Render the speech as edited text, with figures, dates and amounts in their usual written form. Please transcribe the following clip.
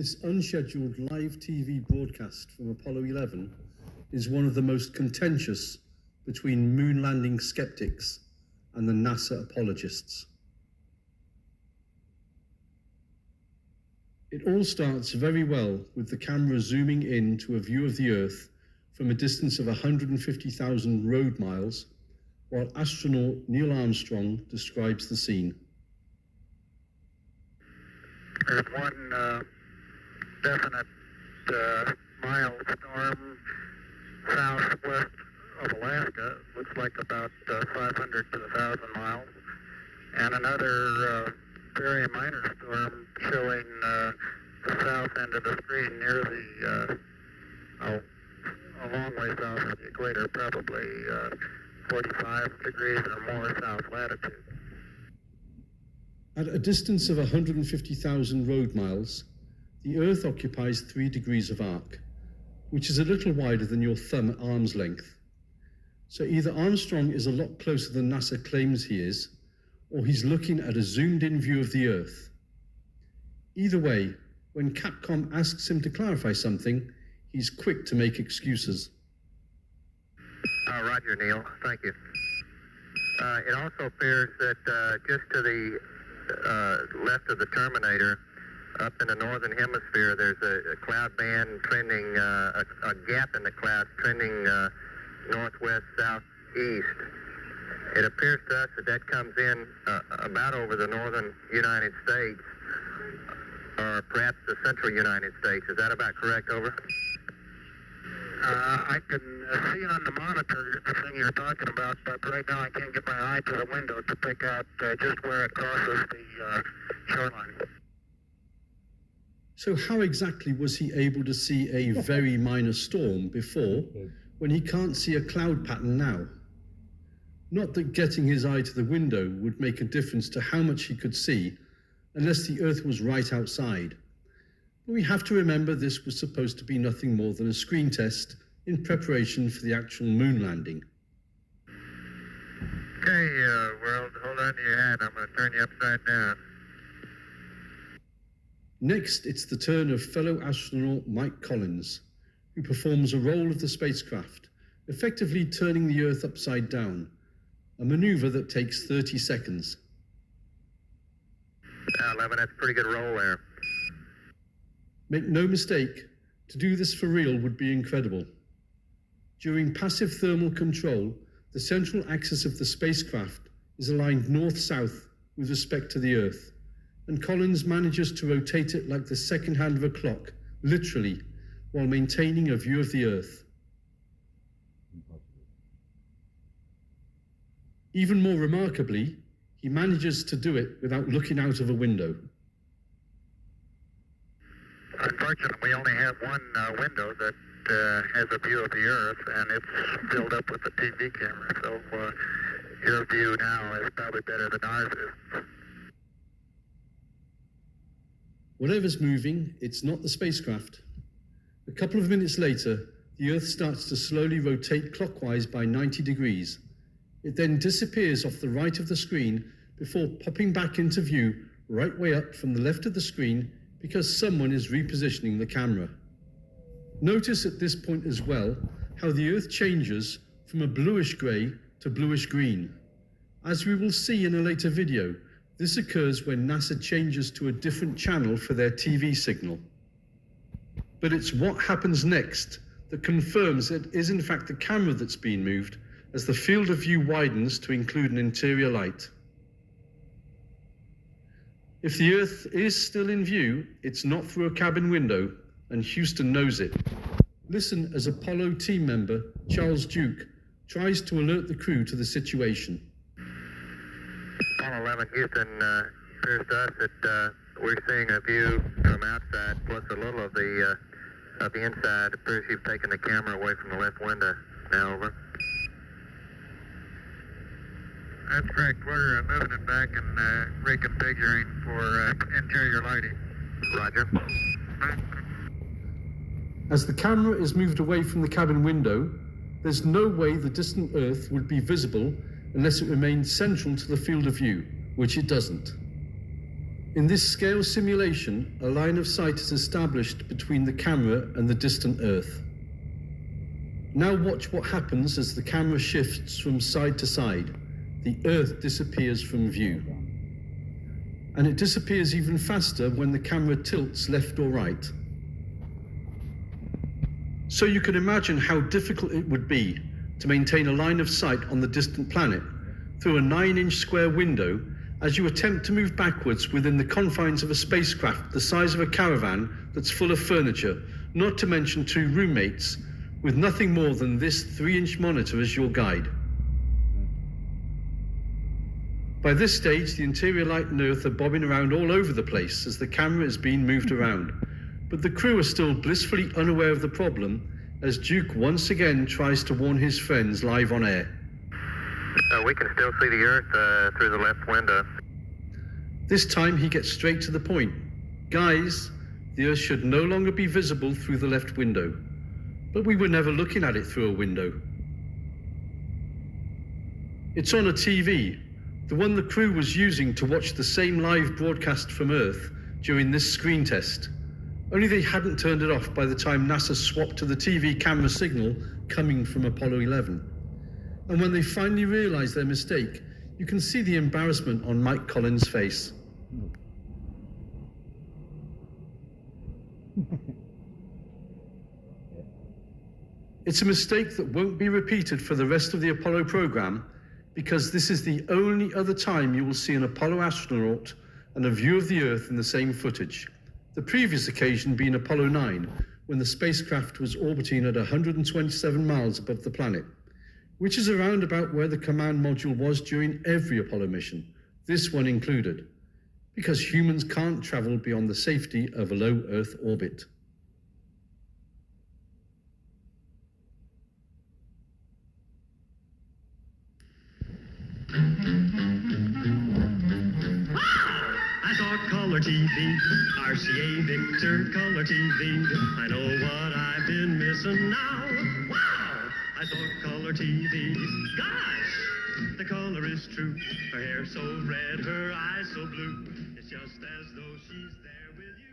This unscheduled live TV broadcast from Apollo 11 is one of the most contentious between moon landing skeptics and the NASA apologists. It all starts very well with the camera zooming in to a view of the Earth from a distance of 150,000 road miles, while astronaut Neil Armstrong describes the scene. There's one definite mild storm southwest of Alaska, looks like about 500 to 1,000 miles, and another very minor storm showing the south end of the screen near the, a long way south of the equator, probably 45 degrees or more south latitude. At a distance of 150,000 road miles, the Earth occupies 3 degrees of arc, which is a little wider than your thumb at arm's length. So either Armstrong is a lot closer than NASA claims he is, or he's looking at a zoomed-in view of the Earth. Either way, when Capcom asks him to clarify something, he's quick to make excuses. Roger, Neil. Thank you. It also appears that just to the left of the terminator, up in the northern hemisphere, there's a cloud band trending, a gap in the clouds trending northwest, southeast. It appears to us that comes in about over the northern United States, or perhaps the central United States. Is that about correct? Over. I can see on the monitor the thing you're talking about, but right now I can't get my eye to the window to pick out just where it crosses the shoreline. So how exactly was he able to see a very minor storm before, when he can't see a cloud pattern now? Not that getting his eye to the window would make a difference to how much he could see, unless the Earth was right outside. But we have to remember this was supposed to be nothing more than a screen test in preparation for the actual moon landing. Okay, world, hold on to your hat. I'm going to turn you upside down. Next, it's the turn of fellow astronaut Mike Collins, who performs a roll of the spacecraft, effectively turning the Earth upside down, a maneuver that takes 30 seconds. 11, that's a pretty good roll there. Make no mistake, to do this for real would be incredible. During passive thermal control, the central axis of the spacecraft is aligned north-south with respect to the Earth, and Collins manages to rotate it like the second hand of a clock, literally, while maintaining a view of the Earth. Even more remarkably, he manages to do it without looking out of a window. Unfortunately, we only have one window that has a view of the Earth, and it's filled up with the TV camera, so your view now is probably better than ours is. Whatever's moving, it's not the spacecraft. A couple of minutes later, the Earth starts to slowly rotate clockwise by 90 degrees. It then disappears off the right of the screen before popping back into view right way up from the left of the screen because someone is repositioning the camera. Notice at this point as well how the Earth changes from a bluish grey to bluish green. As we will see in a later video, this occurs when NASA changes to a different channel for their TV signal. But it's what happens next that confirms it is in fact the camera that's been moved as the field of view widens to include an interior light. If the Earth is still in view, it's not through a cabin window, and Houston knows it. Listen as Apollo team member Charles Duke tries to alert the crew to the situation. Apollo 11, Houston, appears to us that we're seeing a view from outside, plus a little of the inside. It appears you've taken the camera away from the left window. Now, over. That's correct. We're moving it back and reconfiguring for interior lighting. Roger. As the camera is moved away from the cabin window, there's no way the distant Earth would be visible unless it remained central to the field of view, which it doesn't. In this scale simulation, a line of sight is established between the camera and the distant Earth. Now watch what happens as the camera shifts from side to side. The Earth disappears from view. And it disappears even faster when the camera tilts left or right. So you can imagine how difficult it would be to maintain a line of sight on the distant planet through a 9-inch square window as you attempt to move backwards within the confines of a spacecraft the size of a caravan that's full of furniture, not to mention 2 roommates, with nothing more than this 3-inch monitor as your guide. By this stage, the interior light and Earth are bobbing around all over the place as the camera is being moved around. But the crew are still blissfully unaware of the problem as Duke once again tries to warn his friends live on air. We can still see the Earth through the left window. This time he gets straight to the point. Guys, the Earth should no longer be visible through the left window. But we were never looking at it through a window. It's on a TV, the one the crew was using to watch the same live broadcast from Earth during this screen test. Only they hadn't turned it off by the time NASA swapped to the TV camera signal coming from Apollo 11. And when they finally realized their mistake, you can see the embarrassment on Mike Collins' face. It's a mistake that won't be repeated for the rest of the Apollo program, because this is the only other time you will see an Apollo astronaut and a view of the Earth in the same footage. The previous occasion being Apollo 9, when the spacecraft was orbiting at 127 miles above the planet, which is around about where the command module was during every Apollo mission, this one included, because humans can't travel beyond the safety of a low Earth orbit. I saw color TV, RCA Victor color TV. I know what I've been missing now. Wow! I saw color TV. Gosh, the color is true. Her hair so red, her eyes so blue. It's just as though she's there with you.